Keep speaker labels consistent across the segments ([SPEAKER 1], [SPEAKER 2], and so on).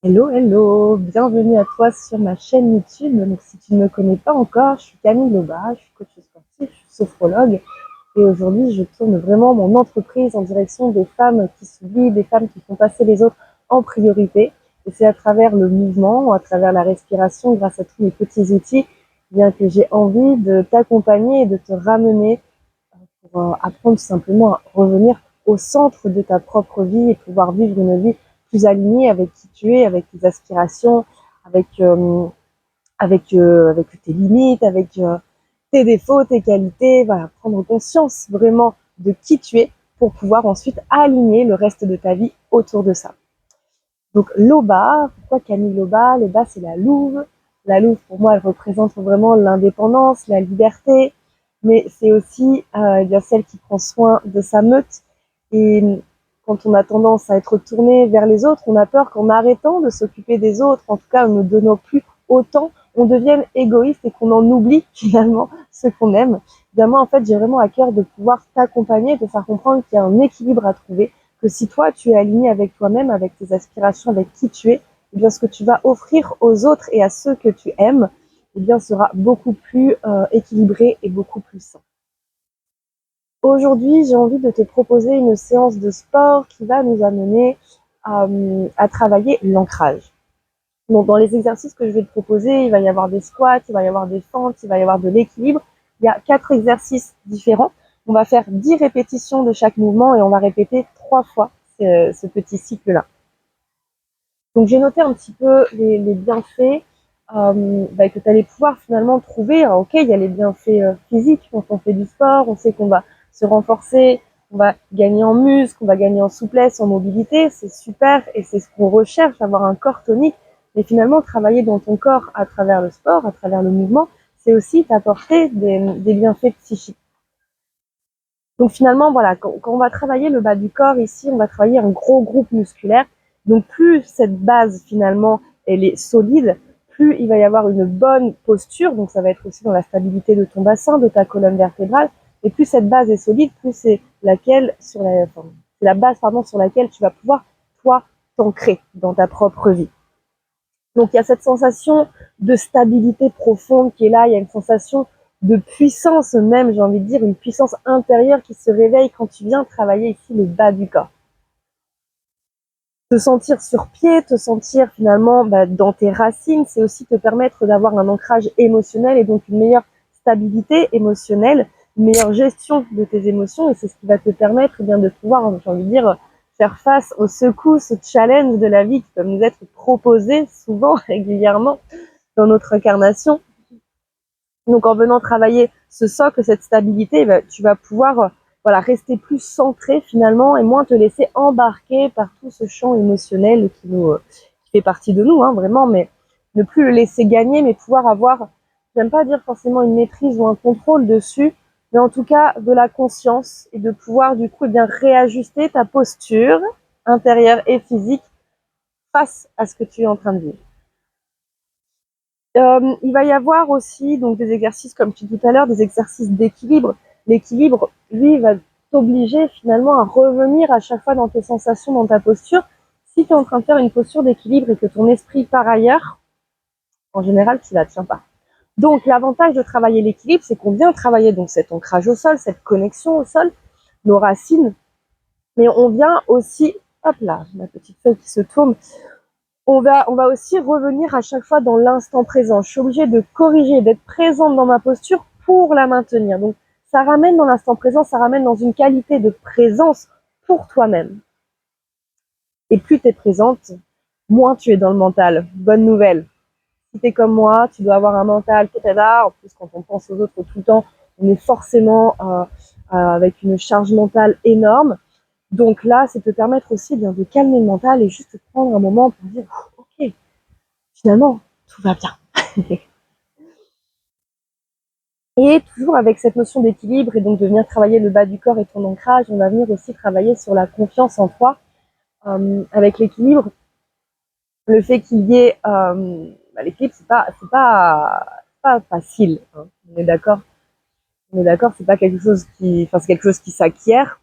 [SPEAKER 1] Hello, hello, bienvenue à toi sur ma chaîne YouTube. Donc, si tu ne me connais pas encore, je suis Camille Loba, je suis coach sportif, je suis sophrologue et aujourd'hui je tourne vraiment mon entreprise en direction des femmes qui s'oublient, des femmes qui font passer les autres en priorité. Et c'est à travers le mouvement, à travers la respiration, grâce à tous mes petits outils, bien que j'ai envie de t'accompagner et de te ramener pour apprendre tout simplement à revenir au centre de ta propre vie et pouvoir vivre une vie plus alignée avec qui tu es, avec tes aspirations, avec tes limites, avec tes défauts, tes qualités, voilà, prendre conscience vraiment de qui tu es pour pouvoir ensuite aligner le reste de ta vie autour de ça. Donc Loba, pourquoi Camille Loba? Loba, c'est la louve. La louve, pour moi, elle représente vraiment l'indépendance, la liberté, mais c'est aussi bien celle qui prend soin de sa meute. Et quand on a tendance à être tourné vers les autres, on a peur qu'en arrêtant de s'occuper des autres, en tout cas en ne donnant plus autant, on devienne égoïste et qu'on en oublie finalement ce qu'on aime. Évidemment, en fait, j'ai vraiment à cœur de pouvoir t'accompagner, de faire comprendre qu'il y a un équilibre à trouver, que si toi, tu es aligné avec toi-même, avec tes aspirations, avec qui tu es, eh bien, ce que tu vas offrir aux autres et à ceux que tu aimes, eh bien, sera beaucoup plus équilibré et beaucoup plus sain. Aujourd'hui, j'ai envie de te proposer une séance de sport qui va nous amener à travailler l'ancrage. Donc, dans les exercices que je vais te proposer, il va y avoir des squats, il va y avoir des fentes, il va y avoir de l'équilibre. Il y a 4 exercices différents. On va faire 10 répétitions de chaque mouvement et on va répéter 3 fois ce petit cycle-là. Donc, j'ai noté un petit peu les bienfaits que tu allais pouvoir finalement trouver. Alors, ok, il y a les bienfaits physiques quand on fait du sport, on sait qu'on va se renforcer, on va gagner en muscle, on va gagner en souplesse, en mobilité, c'est super et c'est ce qu'on recherche, avoir un corps tonique. Mais finalement, travailler dans ton corps à travers le sport, à travers le mouvement, c'est aussi t'apporter des bienfaits psychiques. Donc finalement, voilà, quand on va travailler le bas du corps ici, on va travailler un gros groupe musculaire. Donc plus cette base finalement, elle est solide, plus il va y avoir une bonne posture. Donc ça va être aussi dans la stabilité de ton bassin, de ta colonne vertébrale. Et plus cette base est solide, plus c'est la base sur laquelle tu vas pouvoir toi t'ancrer dans ta propre vie. Donc il y a cette sensation de stabilité profonde qui est là, il y a une sensation de puissance même, j'ai envie de dire, une puissance intérieure qui se réveille quand tu viens travailler ici le bas du corps. Te sentir sur pied, te sentir finalement dans tes racines, c'est aussi te permettre d'avoir un ancrage émotionnel et donc une meilleure stabilité émotionnelle, une meilleure gestion de tes émotions et c'est ce qui va te permettre bien de pouvoir, j'ai envie de dire, faire face aux secousses, aux challenges de la vie qui peuvent nous être proposés souvent, régulièrement dans notre incarnation. Donc en venant travailler ce socle, cette stabilité, tu vas pouvoir rester plus centré finalement et moins te laisser embarquer par tout ce champ émotionnel qui fait partie de nous, vraiment, mais ne plus le laisser gagner, mais pouvoir avoir, j'aime pas dire forcément une maîtrise ou un contrôle dessus, mais en tout cas de la conscience et de pouvoir du coup réajuster ta posture intérieure et physique face à ce que tu es en train de vivre. Il va y avoir aussi donc des exercices, comme tu dis tout à l'heure, des exercices d'équilibre. L'équilibre, lui, va t'obliger finalement à revenir à chaque fois dans tes sensations, dans ta posture. Si tu es en train de faire une posture d'équilibre et que ton esprit part ailleurs, en général, tu la tiens pas. Donc, l'avantage de travailler l'équilibre, c'est qu'on vient travailler donc cet ancrage au sol, cette connexion au sol, nos racines, mais on vient aussi, hop là, ma petite feuille qui se tourne, on va aussi revenir à chaque fois dans l'instant présent. Je suis obligée de corriger, d'être présente dans ma posture pour la maintenir. Donc, ça ramène dans l'instant présent, ça ramène dans une qualité de présence pour toi-même. Et plus tu es présente, moins tu es dans le mental. Bonne nouvelle. Si tu es comme moi, tu dois avoir un mental très là. En plus, quand on pense aux autres tout le temps, on est forcément avec une charge mentale énorme. Donc là, c'est te permettre aussi de calmer le mental et juste prendre un moment pour dire « Ok, finalement, tout va bien. » Et toujours avec cette notion d'équilibre et donc de venir travailler le bas du corps et ton ancrage, on va venir aussi travailler sur la confiance en toi. Avec l'équilibre, le fait qu'il y ait l'équilibre, c'est pas facile. On est d'accord. C'est pas quelque chose c'est quelque chose qui s'acquiert.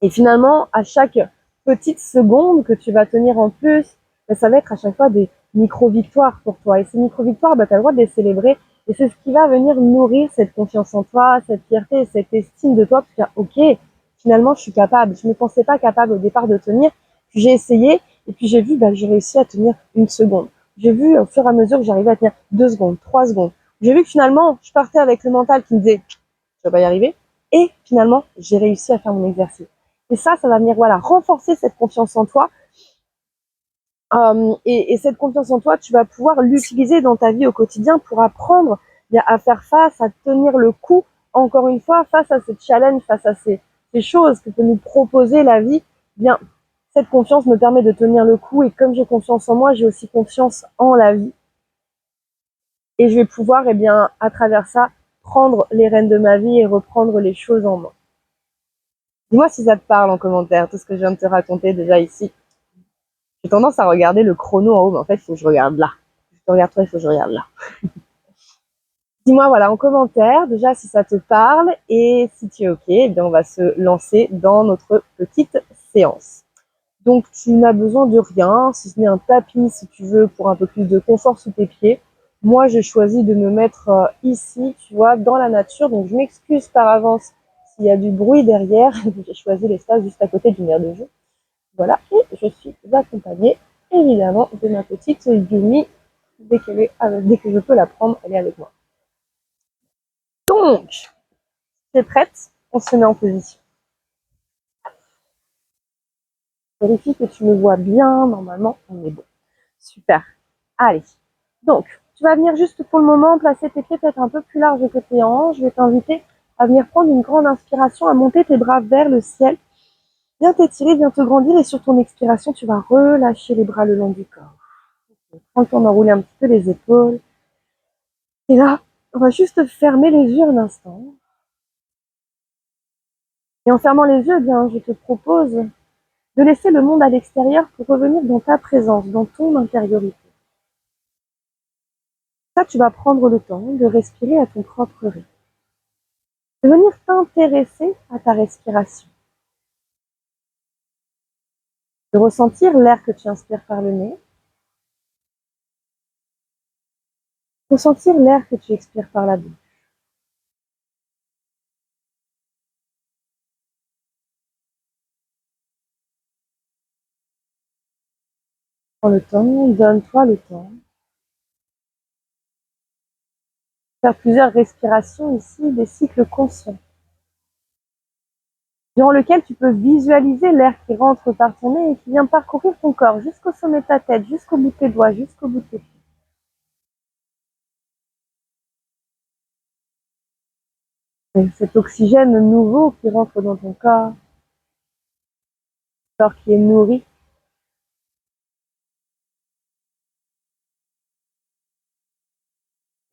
[SPEAKER 1] Et finalement, à chaque petite seconde que tu vas tenir en plus, ça va être à chaque fois des micro-victoires pour toi. Et ces micro-victoires, tu as le droit de les célébrer. Et c'est ce qui va venir nourrir cette confiance en toi, cette fierté, cette estime de toi, pour dire, ok, finalement, je suis capable. Je ne me pensais pas capable au départ de tenir. Puis j'ai essayé, et puis j'ai vu, j'ai réussi à tenir 1 seconde. J'ai vu au fur et à mesure que j'arrivais à tenir 2 secondes, 3 secondes. J'ai vu que finalement, je partais avec le mental qui me disait, je vais pas y arriver. Et finalement, j'ai réussi à faire mon exercice. Et ça va venir, renforcer cette confiance en toi. Et cette confiance en toi, tu vas pouvoir l'utiliser dans ta vie au quotidien pour apprendre à faire face, à tenir le coup, encore une fois, face à ces challenges, face à ces choses que peut nous proposer la vie. Bien, cette confiance me permet de tenir le coup, et comme j'ai confiance en moi, j'ai aussi confiance en la vie. Et je vais pouvoir, à travers ça, prendre les rênes de ma vie et reprendre les choses en main. Dis-moi si ça te parle en commentaire, tout ce que je viens de te raconter déjà ici. J'ai tendance à regarder le chrono en haut, mais en fait, il faut que je regarde là. Je te regarde toi, il faut que je regarde là. Dis-moi, en commentaire, déjà, si ça te parle, et si tu es OK, on va se lancer dans notre petite séance. Donc, tu n'as besoin de rien, si ce n'est un tapis, si tu veux, pour un peu plus de confort sous tes pieds. Moi, j'ai choisi de me mettre ici, tu vois, dans la nature. Donc, je m'excuse par avance s'il y a du bruit derrière. J'ai choisi l'espace juste à côté d'une aire de jeu. Voilà, et je suis accompagnée, évidemment, de ma petite Yumi. Dès que je peux la prendre, elle est avec moi. Donc, tu es prête? On se met en position. Vérifie que tu me vois bien. Normalement, on est bon. Super. Allez. Donc, tu vas venir juste pour le moment placer tes pieds peut-être un peu plus large que tes hanches. Je vais t'inviter à venir prendre une grande inspiration, à monter tes bras vers le ciel. Viens t'étirer, viens te grandir, et sur ton expiration, tu vas relâcher les bras le long du corps. Prends le temps d'enrouler un petit peu les épaules. Et là, on va juste fermer les yeux un instant. Et en fermant les yeux, je te propose de laisser le monde à l'extérieur pour revenir dans ta présence, dans ton intériorité. Ça, tu vas prendre le temps de respirer à ton propre rythme. De venir t'intéresser à ta respiration. De ressentir l'air que tu inspires par le nez. Ressentir l'air que tu expires par la bouche. Prends le temps, donne-toi le temps. Faire plusieurs respirations ici, des cycles conscients, durant lequel tu peux visualiser l'air qui rentre par ton nez et qui vient parcourir ton corps jusqu'au sommet de ta tête, jusqu'au bout de tes doigts, jusqu'au bout de tes pieds. Et cet oxygène nouveau qui rentre dans ton corps qui est nourri.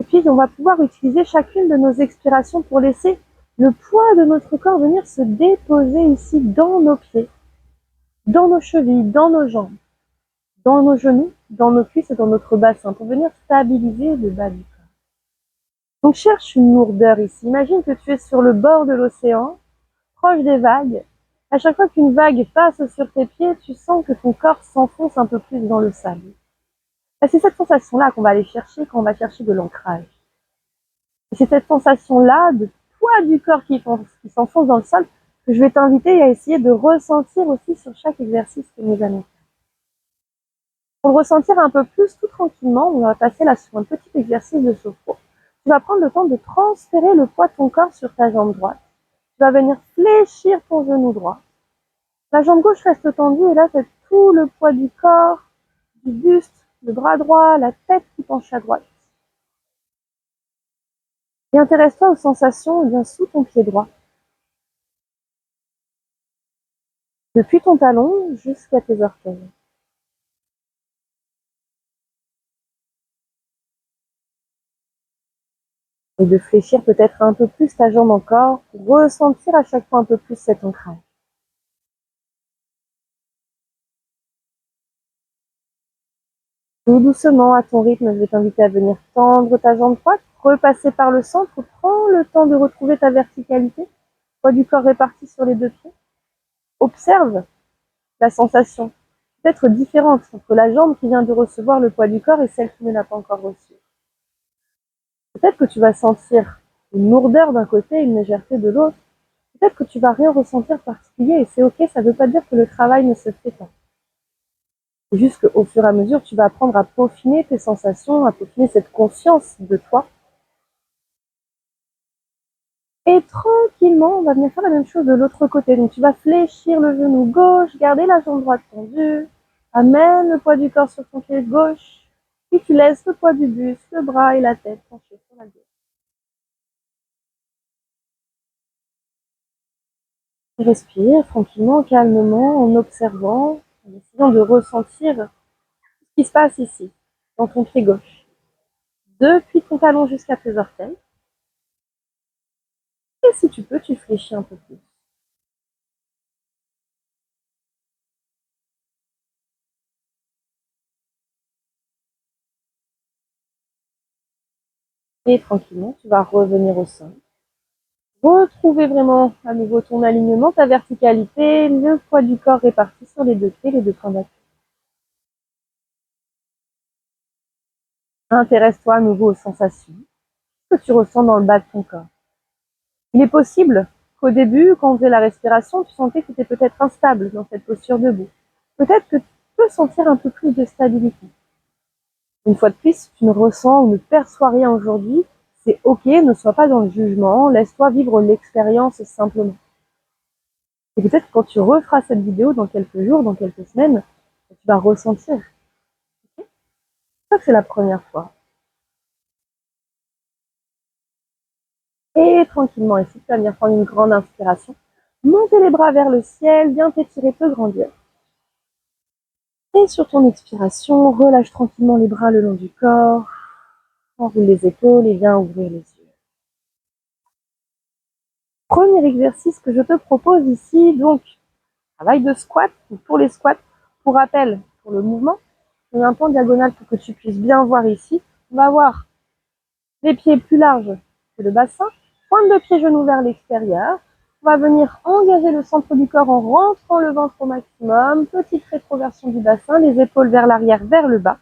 [SPEAKER 1] Et puis on va pouvoir utiliser chacune de nos expirations pour laisser le poids de notre corps venir se déposer ici dans nos pieds, dans nos chevilles, dans nos jambes, dans nos genoux, dans nos cuisses et dans notre bassin, pour venir stabiliser le bas du corps. Donc cherche une lourdeur ici. Imagine que tu es sur le bord de l'océan, proche des vagues. À chaque fois qu'une vague passe sur tes pieds, tu sens que ton corps s'enfonce un peu plus dans le sable. Et c'est cette sensation-là qu'on va aller chercher quand on va chercher de l'ancrage. Et c'est cette sensation-là de poids du corps qui s'enfonce dans le sol que je vais t'inviter à essayer de ressentir aussi sur chaque exercice que nous allons faire. Pour le ressentir un peu plus, tout tranquillement, on va passer là sur un petit exercice de sophro. Tu vas prendre le temps de transférer le poids de ton corps sur ta jambe droite. Tu vas venir fléchir ton genou droit. La jambe gauche reste tendue et là, c'est tout le poids du corps, du buste, le bras droit, la tête qui penche à droite. Et intéresse-toi aux sensations sous ton pied droit. Depuis ton talon jusqu'à tes orteils. Et de fléchir peut-être un peu plus ta jambe encore pour ressentir à chaque fois un peu plus cet ancrage. Tout doucement, à ton rythme, je vais t'inviter à venir tendre ta jambe droite, repasser par le centre, prends le temps de retrouver ta verticalité, poids du corps réparti sur les deux pieds. Observe la sensation peut-être différente entre la jambe qui vient de recevoir le poids du corps et celle qui ne l'a pas encore reçu. Peut-être que tu vas sentir une lourdeur d'un côté et une légèreté de l'autre. Peut-être que tu vas rien ressentir de particulier et c'est ok, ça ne veut pas dire que le travail ne se fait pas. C'est juste qu'au fur et à mesure, tu vas apprendre à peaufiner tes sensations, à peaufiner cette conscience de toi. Et tranquillement, on va venir faire la même chose de l'autre côté. Donc tu vas fléchir le genou gauche, garder la jambe droite tendue, amène le poids du corps sur ton pied gauche, puis tu laisses le poids du buste, le bras et la tête penchés sur la gauche. Respire tranquillement, calmement, en observant, en essayant de ressentir ce qui se passe ici, dans ton pied gauche. Depuis ton talon jusqu'à tes orteils. Et si tu peux, tu fléchis un peu plus. Et tranquillement, tu vas revenir au sol. Retrouver vraiment à nouveau ton alignement, ta verticalité, le poids du corps réparti sur les deux pieds, les deux points d'appui. Intéresse-toi à nouveau aux sensations que tu ressens dans le bas de ton corps. Il est possible qu'au début, quand on faisait la respiration, tu sentais que tu étais peut-être instable dans cette posture debout. Peut-être que tu peux sentir un peu plus de stabilité. Une fois de plus, si tu ne ressens ou ne perçois rien aujourd'hui, c'est ok, ne sois pas dans le jugement, laisse-toi vivre l'expérience simplement. Et peut-être que quand tu referas cette vidéo dans quelques jours, dans quelques semaines, tu vas ressentir. Okay, ça, c'est la première fois. Et tranquillement, ici, tu vas venir prendre une grande inspiration. Monter les bras vers le ciel, bien t'étirer, te grandir. Et sur ton expiration, relâche tranquillement les bras le long du corps, enroule les épaules et viens ouvrir les yeux. Premier exercice que je te propose ici, donc, travail de squat. Pour les squats, pour rappel, pour le mouvement, je mets un plan diagonal pour que tu puisses bien voir ici. On va avoir les pieds plus larges que le bassin, pointe de pied genou vers l'extérieur. On va venir engager le centre du corps en rentrant le ventre au maximum, petite rétroversion du bassin, les épaules vers l'arrière, vers le bas.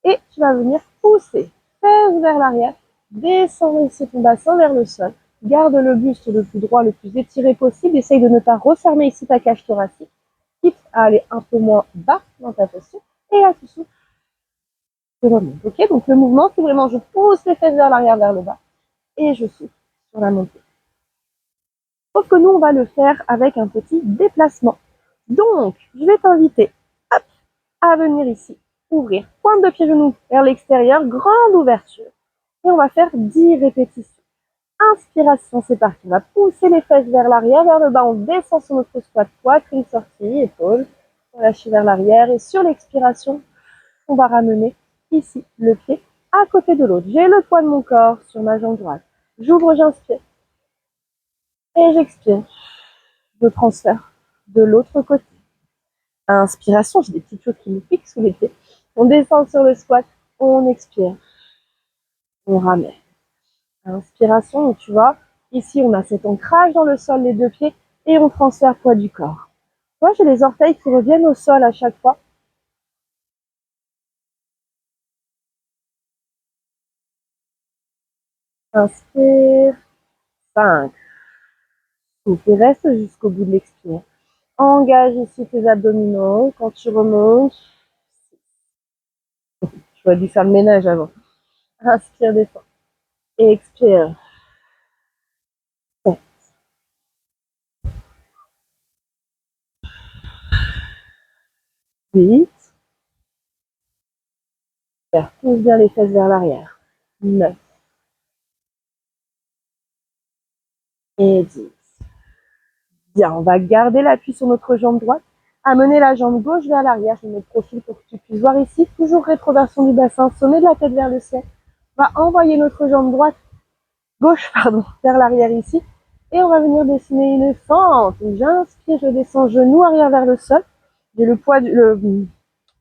[SPEAKER 1] Et tu vas venir pousser, fesses vers l'arrière, descendre ici ton bassin vers le sol. Garde le buste le plus droit, le plus étiré possible. Essaye de ne pas refermer ici ta cage thoracique, quitte à aller un peu moins bas dans ta posture. Et là, tu souffles. Je remonte. Ok, donc le mouvement, c'est vraiment je pousse les fesses vers l'arrière, vers le bas. Et je souffle sur la montée. Sauf que nous, on va le faire avec un petit déplacement. Donc, je vais t'inviter à venir ici, ouvrir, pointe de pied genou vers l'extérieur, grande ouverture. Et on va faire 10 répétitions. Inspiration, c'est parti. On va pousser les fesses vers l'arrière, vers le bas. On descend sur notre squat, poitrine sortie, épaules relâchées vers l'arrière. Et sur l'expiration, on va ramener ici le pied à côté de l'autre. J'ai le poids de mon corps sur ma jambe droite. J'ouvre, j'inspire. Et j'expire. Je transfère de l'autre côté. Inspiration, j'ai des petites choses qui me piquent sous les pieds. On descend sur le squat, on expire. On ramène. Inspiration, donc tu vois, ici on a cet ancrage dans le sol, les deux pieds, et on transfère poids du corps. Moi, j'ai les orteils qui reviennent au sol à chaque fois. Inspire. 5. Souffle et reste jusqu'au bout de l'expire. Engage ici tes abdominaux. Quand tu remontes, j'aurais dû faire le ménage avant. Inspire, descends. Et expire. 7. 8. Pousse bien les fesses vers l'arrière. 9. Et 10. Bien, on va garder l'appui sur notre jambe droite. Amener la jambe gauche vers l'arrière. Je mets le profil pour que tu puisses voir ici. Toujours rétroversion du bassin, sommet de la tête vers le ciel. On va envoyer notre jambe droite, gauche, vers l'arrière ici. Et on va venir dessiner une fente. J'inspire, je descends, genou arrière vers le sol. J'ai le poids le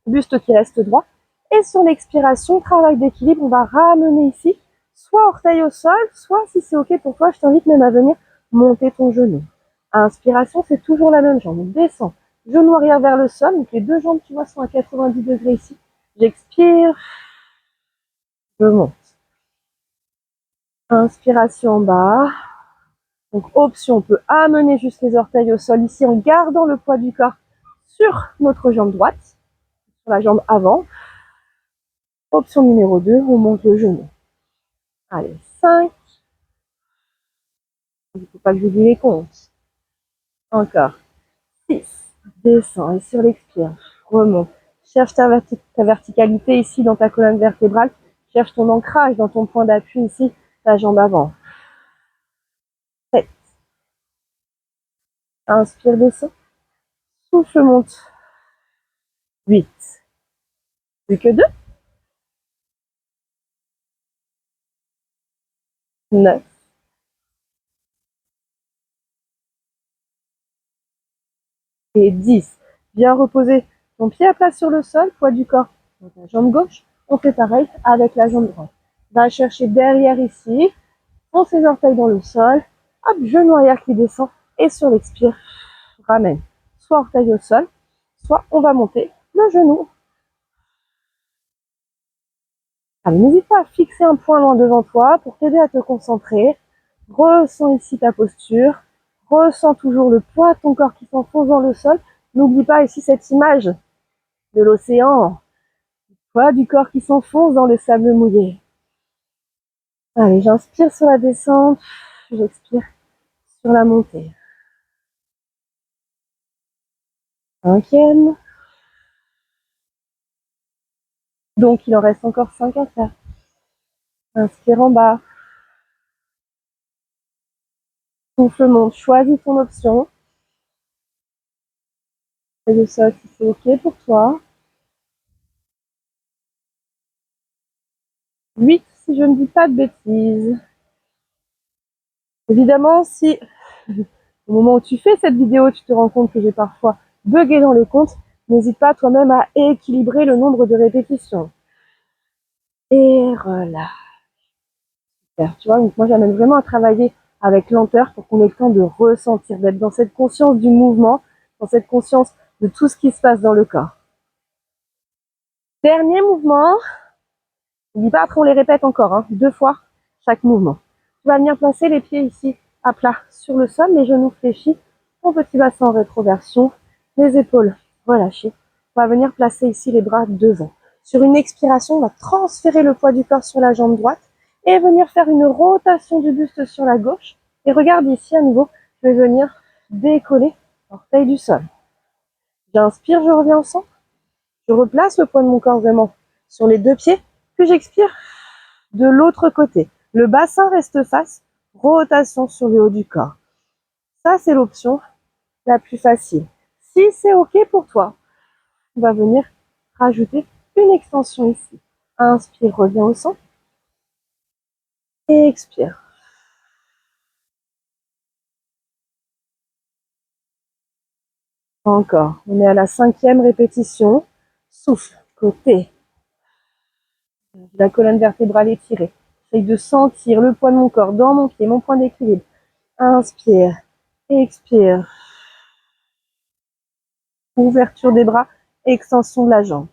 [SPEAKER 1] buste qui reste droit. Et sur l'expiration, travail d'équilibre, on va ramener ici, soit orteil au sol, soit si c'est ok pour toi, je t'invite même à venir monter ton genou. À inspiration, c'est toujours la même jambe. On descend, Genou arrière vers le sol. Donc les deux jambes, tu vois, sont à 90 degrés ici. J'expire. Je monte. Inspiration en bas. Donc option, on peut amener juste les orteils au sol ici en gardant le poids du corps sur notre jambe droite, sur la jambe avant. Option numéro 2, on monte le genou. Allez, 5. Il ne faut pas que j'oublie les comptes. Encore. 6. Descends et sur l'expire, remonte. Cherche ta verticalité ici dans ta colonne vertébrale. Cherche ton ancrage dans ton point d'appui ici, ta jambe avant. 7. Inspire, descends. Souffle, monte. 8. Plus que 2. 9. Et 10. Bien reposer ton pied à plat sur le sol, poids du corps dans ta jambe gauche. On fait pareil avec la jambe droite. Va chercher derrière ici. On ses orteils dans le sol. Hop, genou arrière qui descend. Et sur l'expire, ramène. Soit orteil au sol, soit on va monter le genou. Allez, n'hésite pas à fixer un point loin devant toi pour t'aider à te concentrer. Ressens ici ta posture. Ressens toujours le poids de ton corps qui s'enfonce dans le sol. N'oublie pas ici cette image de l'océan. Poids du corps qui s'enfonce dans le sable mouillé. Allez, j'inspire sur la descente. J'expire sur la montée. 5e. Donc, il en reste encore 5 à faire. Inspire en bas. Souffle, monte. Choisis ton option. Et le sol si c'est OK pour toi. 8, si je ne dis pas de bêtises. Évidemment, si au moment où tu fais cette vidéo, tu te rends compte que j'ai parfois bugué dans les comptes, n'hésite pas toi-même à équilibrer le nombre de répétitions. Et relâche. Tu vois, donc moi j'amène vraiment à travailler avec lenteur pour qu'on ait le temps de ressentir, d'être dans cette conscience du mouvement, dans cette conscience de tout ce qui se passe dans le corps. Dernier mouvement. N'oublie pas, après on les répète encore, 2 fois chaque mouvement. Tu vas venir placer les pieds ici à plat sur le sol, les genoux fléchis, ton petit bassin en rétroversion, les épaules relâchées. On va venir placer ici les bras devant. Sur une expiration, on va transférer le poids du corps sur la jambe droite et venir faire une rotation du buste sur la gauche. Et regarde ici à nouveau, je vais venir décoller l'orteil du sol. J'inspire, je reviens au centre. Je replace le poids de mon corps vraiment sur les 2 pieds, puis j'expire de l'autre côté. Le bassin reste face, rotation sur le haut du corps. Ça, c'est l'option la plus facile. Si c'est OK pour toi, on va venir rajouter une extension ici. Inspire, reviens au centre. Et expire. Encore. On est à la 5e répétition. Souffle, côté. La colonne vertébrale étirée. J'essaye de sentir le poids de mon corps dans mon pied, mon point d'équilibre. Inspire, expire. Ouverture des bras, extension de la jambe.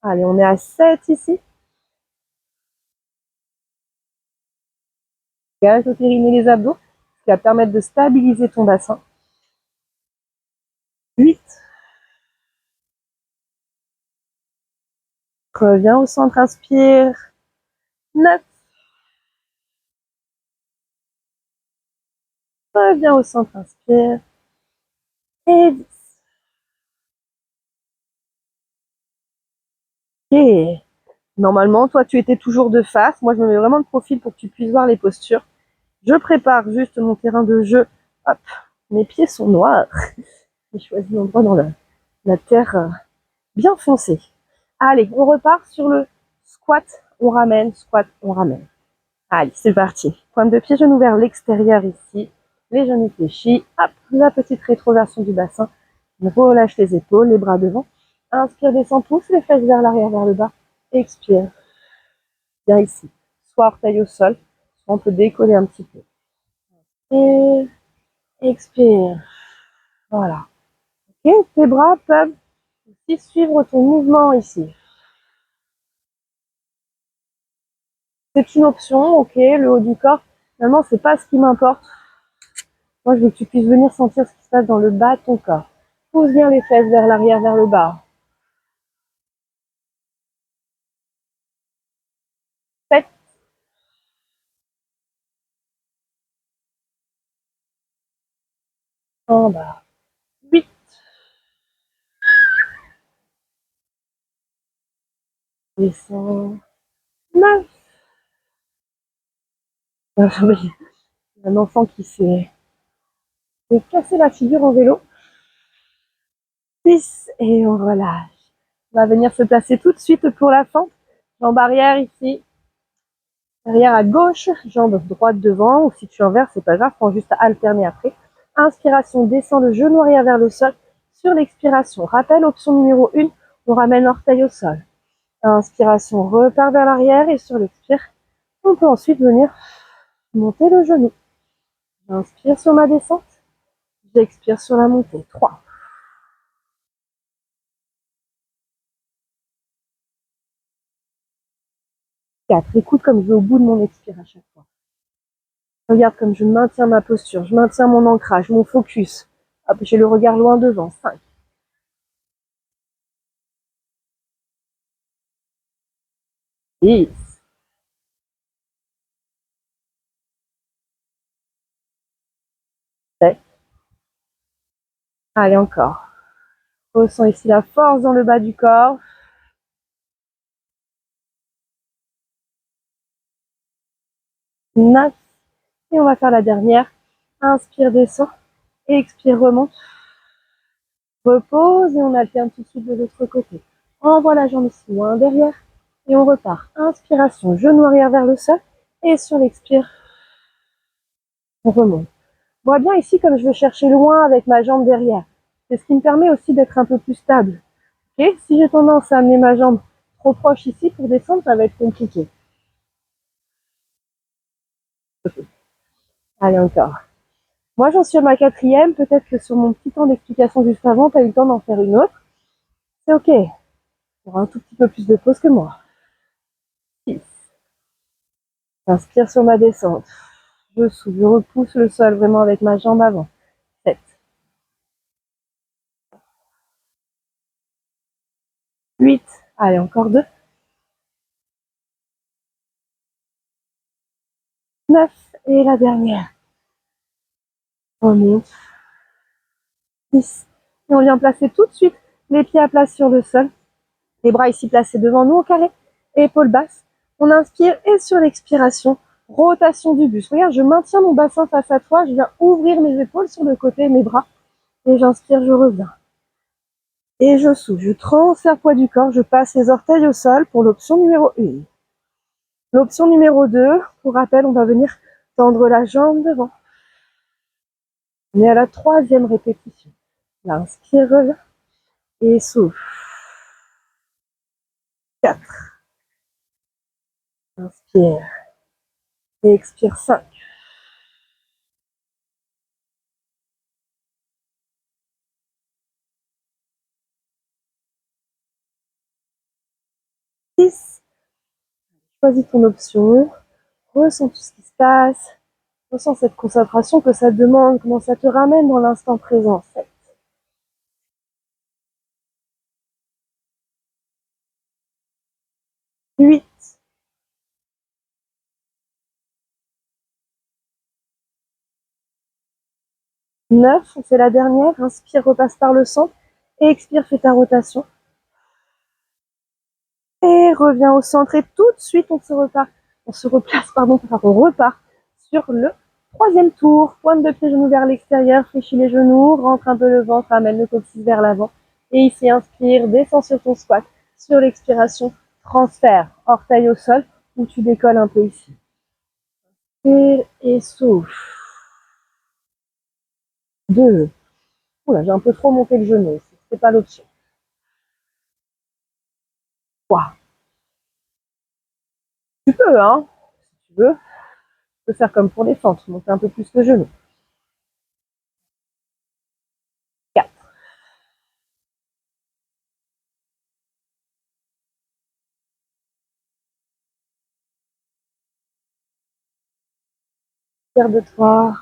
[SPEAKER 1] Allez, on est à 7 ici. Gage le périnée, les abdos, ce qui va permettre de stabiliser ton bassin. 8. Reviens au centre, inspire. 9. Reviens au centre, inspire. Et 10. Ok. Normalement, toi, tu étais toujours de face. Moi, je me mets vraiment de profil pour que tu puisses voir les postures. Je prépare juste mon terrain de jeu. Hop, mes pieds sont noirs. J'ai choisi l'endroit dans la terre bien foncée. Allez, on repart sur le squat. On ramène, squat, on ramène. Allez, c'est parti. Pointe de pied, genou vers l'extérieur ici. Les genoux fléchis. Hop, la petite rétroversion du bassin. On relâche les épaules, les bras devant. Inspire, descend, pousse les fesses vers l'arrière, vers le bas. Expire. Bien ici. Soit orteil au sol, soit on peut décoller un petit peu. Et expire. Voilà. Ok, tes bras peuvent aussi suivre ton mouvement ici. C'est une option, ok, le haut du corps. Finalement, c'est pas ce qui m'importe. Moi, je veux que tu puisses venir sentir ce qui se passe dans le bas de ton corps. Pousse bien les fesses vers l'arrière, vers le bas. 7, en bas. 8, descends. 9. Un enfant qui s'est cassé la figure en vélo. 10, et on relâche. On va venir se placer tout de suite pour la fente. Jambe arrière ici. Arrière à gauche, jambe droite devant, ou si tu inverses, c'est pas grave, prends juste à alterner après. Inspiration, descend le genou arrière vers le sol. Sur l'expiration, rappel, option numéro 1, on ramène orteil au sol. Inspiration, repart vers l'arrière et sur l'expire, on peut ensuite venir monter le genou. J'inspire sur ma descente, j'expire sur la montée. 3, 4, écoute comme je vais au bout de mon expire à chaque fois. Regarde comme je maintiens ma posture, je maintiens mon ancrage, mon focus. Hop, j'ai le regard loin devant. 5, 10, 7, allez encore. Ressens ici la force dans le bas du corps. 9, et on va faire la dernière. Inspire, descend, expire, remonte. Repose et on alterne tout de suite de l'autre côté. Envoie la jambe ici loin derrière et on repart. Inspiration, genou arrière vers le sol et sur l'expire, on remonte. Vois bien ici comme je vais chercher loin avec ma jambe derrière. C'est ce qui me permet aussi d'être un peu plus stable. Okay, si j'ai tendance à amener ma jambe trop proche ici pour descendre, ça va être compliqué. Allez, encore. Moi, j'en suis à ma 4e. Peut-être que sur mon petit temps d'explication juste avant, tu as eu le temps d'en faire une autre. C'est ok. Tu auras un tout petit peu plus de pause que moi. 6. J'inspire sur ma descente. Je souffle, je repousse le sol vraiment avec ma jambe avant. 7. 8. Allez, encore 2. 9. Et la dernière. Remonte. 10. Et on vient placer tout de suite les pieds à plat sur le sol. Les bras ici placés devant nous au carré. Épaules basses. On inspire et sur l'expiration, rotation du buste. Regarde, je maintiens mon bassin face à toi. Je viens ouvrir mes épaules sur le côté, mes bras. Et j'inspire, je reviens. Et je souffle. Je transfère poids du corps. Je passe les orteils au sol pour l'option numéro 1. L'option numéro 2, pour rappel, on va venir tendre la jambe devant. On est à la 3e répétition. Là, inspire, revient. Et souffle. 4. Inspire. Et expire. 5. 6. Choisis ton option. Ressens tout ce qui se passe. Ressens cette concentration que ça te demande, comment ça te ramène dans l'instant présent. 7. 8. 9. On fait la dernière. Inspire, repasse par le centre. Et expire, fais ta rotation. Et reviens au centre. Et tout de suite, on se replace, on repart sur le 3e tour. Pointe de pied, genou vers l'extérieur, fléchis les genoux, rentre un peu le ventre, ramène le coccyx vers l'avant. Et ici, inspire, descends sur ton squat. Sur l'expiration, transfert, orteil au sol, ou tu décolles un peu ici. Et souffle. 2. Oula, j'ai un peu trop monté le genou, c'est pas l'option. 3. Tu peux, hein, si tu veux. Tu peux faire comme pour les fentes, monter un peu plus le genou. 4. Fier de toi.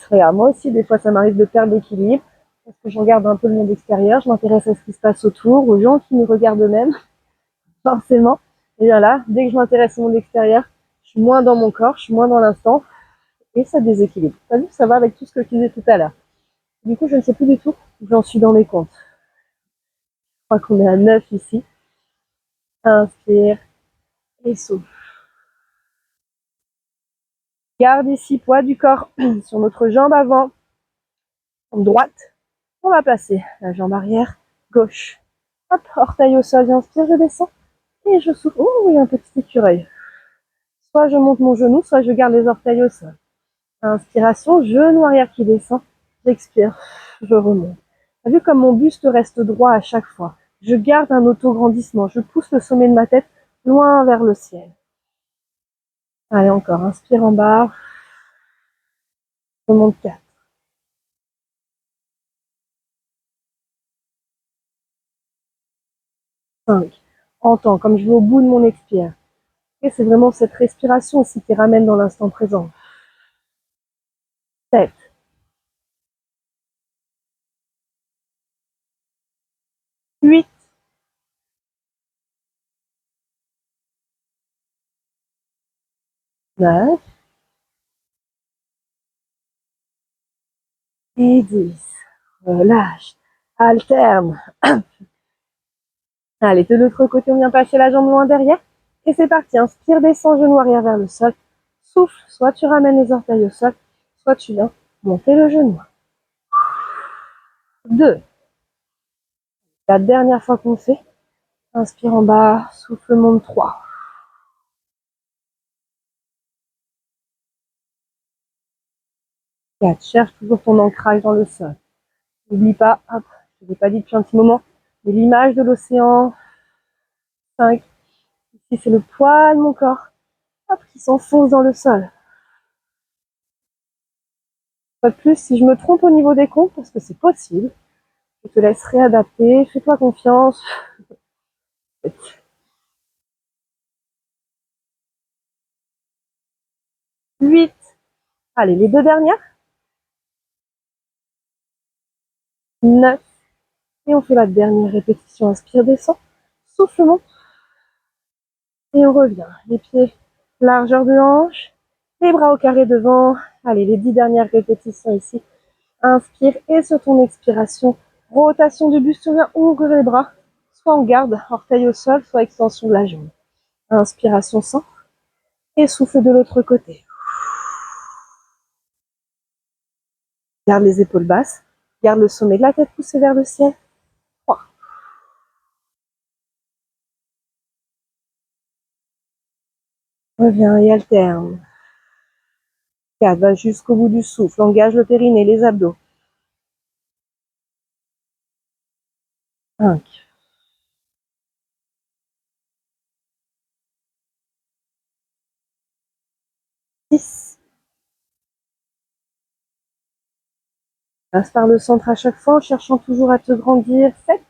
[SPEAKER 1] Regarde, moi aussi, des fois, ça m'arrive de perdre l'équilibre parce que je regarde un peu le monde extérieur, je m'intéresse à ce qui se passe autour, aux gens qui me regardent eux-mêmes, forcément. Et voilà, dès que je m'intéresse au monde extérieur, je suis moins dans mon corps, je suis moins dans l'instant et ça déséquilibre. T'as vu, ça va avec tout ce que je disais tout à l'heure. Du coup, je ne sais plus du tout où j'en suis dans mes comptes. Je crois qu'on est à 9 ici. Inspire et souffle. Garde ici poids du corps sur notre jambe avant, droite. On va placer la jambe arrière, gauche. Hop, orteil au sol, j'inspire, je descends et je souffle. Oh, il y a un petit écureuil. Soit je monte mon genou, soit je garde les orteils au sol. Inspiration, genou arrière qui descend. J'expire, je remonte. T'as vu comme mon buste reste droit à chaque fois. Je garde un auto-grandissement. Je pousse le sommet de ma tête loin vers le ciel. Allez, encore. Inspire en bas. Remonte 4. 5. Entends, comme je vais au bout de mon expire. Et c'est vraiment cette respiration aussi qui ramène dans l'instant présent. 7. 8. 9. Et 10. Relâche. Alterne. Allez, de l'autre côté, on vient passer la jambe loin derrière. Et c'est parti. Inspire, descends, genou arrière vers le sol. Souffle. Soit tu ramènes les orteils au sol, soit tu viens monter le genou. 2. La dernière fois qu'on fait. Inspire en bas. Souffle, monte 3. 4. Cherche toujours ton ancrage dans le sol. N'oublie pas, hop, je ne l'ai pas dit depuis un petit moment, mais l'image de l'océan. 5. Ici, c'est le poids de mon corps, hop, qui s'enfonce dans le sol. Pas de plus, si je me trompe au niveau des comptes, parce que c'est possible, je te laisse réadapter, fais-toi confiance. 8. Allez, les deux dernières. 9. Et on fait la dernière répétition. Inspire, descend. Souffle, monte. Et on revient. Les pieds, largeur de hanche. Les bras au carré devant. Allez, les 10 dernières répétitions ici. Inspire et sur ton expiration, rotation du buste, viens ouvrir les bras. Soit on garde, orteil au sol, soit extension de la jambe. Inspiration centre et souffle de l'autre côté. Garde les épaules basses. Garde le sommet de la tête poussé vers le ciel. 3. Reviens et alterne. 4. Va jusqu'au bout du souffle. Engage le périnée, les abdos. 5. 6. Passe par le centre à chaque fois en cherchant toujours à te grandir. 7.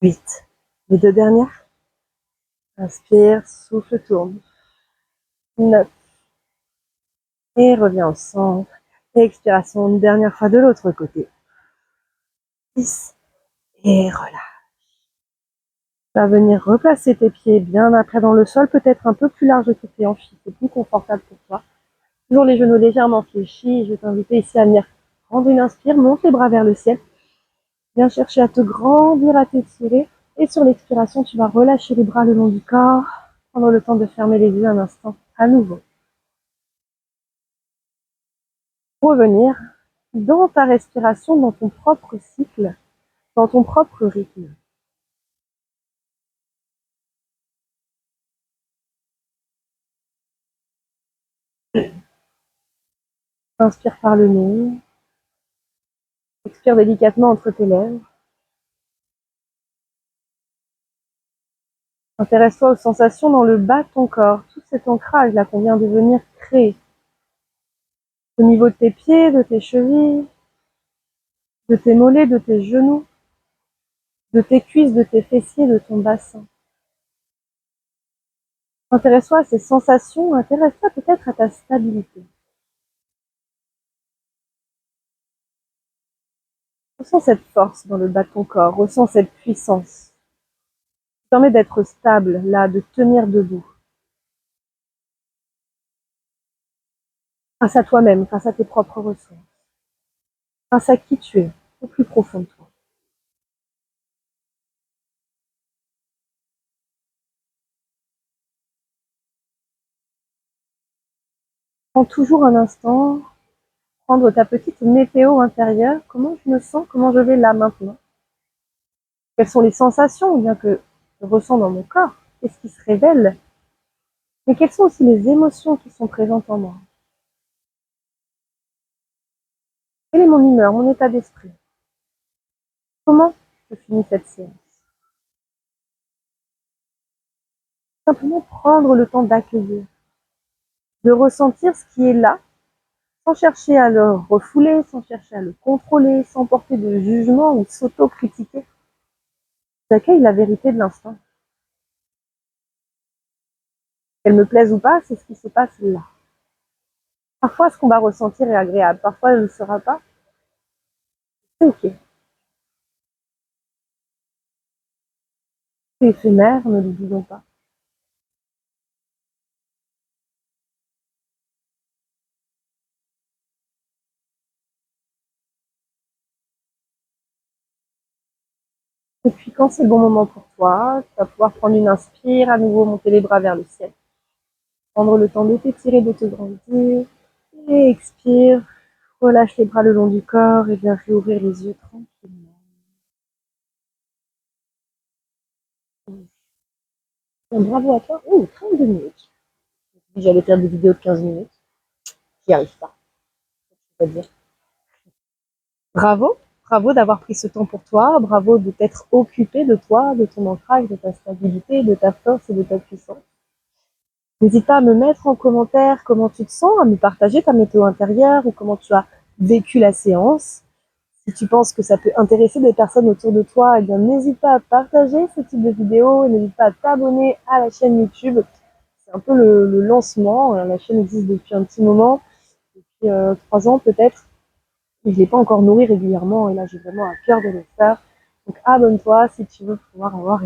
[SPEAKER 1] 8. Les deux dernières. Inspire, souffle, tourne. 9. Et reviens au centre. Expiration, une dernière fois de l'autre côté. 10. Et relâche. Tu vas venir replacer tes pieds bien après dans le sol, peut-être un peu plus large que tes hanches, si c'est plus confortable pour toi. Toujours les genoux légèrement fléchis. Je vais t'inviter ici à venir prendre une inspire, monte les bras vers le ciel. Viens chercher à te grandir, à t'étirer. Et sur l'expiration, tu vas relâcher les bras le long du corps. Prendre le temps de fermer les yeux un instant à nouveau. Revenir dans ta respiration, dans ton propre cycle, dans ton propre rythme. Inspire par le nez. Expire délicatement entre tes lèvres. Intéresse-toi aux sensations dans le bas de ton corps, tout cet ancrage là qu'on vient de venir créer. Au niveau de tes pieds, de tes chevilles, de tes mollets, de tes genoux. de tes cuisses, de tes fessiers, de ton bassin. Intéresse-toi à ces sensations, intéresse-toi peut-être à ta stabilité. Ressens cette force dans le bas de ton corps, ressens cette puissance. Ça permet d'être stable, là, de tenir debout. Grâce à toi-même, grâce à tes propres ressources. Grâce à qui tu es, au plus profond de toi. Prends toujours un instant, prendre ta petite météo intérieure. Comment je me sens? Comment je vais là maintenant? Quelles sont les sensations bien que je ressens dans mon corps? Qu'est-ce qui se révèle? Mais quelles sont aussi les émotions qui sont présentes en moi? Quelle est mon humeur, mon état d'esprit? Comment je finis cette séance? Simplement prendre le temps d'accueillir, de ressentir ce qui est là, sans chercher à le refouler, sans chercher à le contrôler, sans porter de jugement ou s'auto-critiquer. J'accueille la vérité de l'instant. Qu'elle me plaise ou pas, c'est ce qui se passe là. Parfois, ce qu'on va ressentir est agréable, parfois, elle ne le sera pas. C'est ok. C'est éphémère, ne l'oublions pas. Et puis, quand c'est le bon moment pour toi, tu vas pouvoir prendre une inspire, à nouveau monter les bras vers le ciel. Prendre le temps de t'étirer, de te grandir. Et expire. Relâche les bras le long du corps et viens réouvrir les yeux tranquillement. Bon, bravo à toi. Oh, 32 minutes. J'allais faire des vidéos de 15 minutes. J'y arrive pas. Je vais dire. Bravo. Bravo d'avoir pris ce temps pour toi. Bravo de t'être occupé de toi, de ton ancrage, de ta stabilité, de ta force et de ta puissance. N'hésite pas à me mettre en commentaire comment tu te sens, à me partager ta météo intérieure ou comment tu as vécu la séance. Si tu penses que ça peut intéresser des personnes autour de toi, eh bien n'hésite pas à partager ce type de vidéo et n'hésite pas à t'abonner à la chaîne YouTube. C'est un peu le lancement. La chaîne existe depuis un petit moment, depuis 3 ans peut-être. Et je ne l'ai pas encore nourri régulièrement et là j'ai vraiment à cœur de le faire. Donc abonne-toi si tu veux pouvoir avoir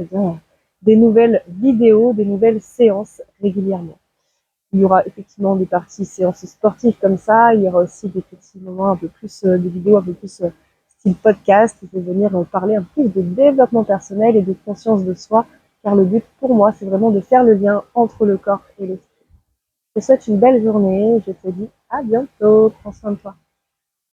[SPEAKER 1] des nouvelles vidéos, des nouvelles séances régulièrement. Il y aura effectivement des parties séances sportives comme ça. Il y aura aussi des petits moments un peu plus, des vidéos un peu plus style podcast. Je vais venir parler un peu de développement personnel et de conscience de soi. Car le but pour moi, c'est vraiment de faire le lien entre le corps et l'esprit. Je te souhaite une belle journée. Je te dis à bientôt. Prends soin de toi.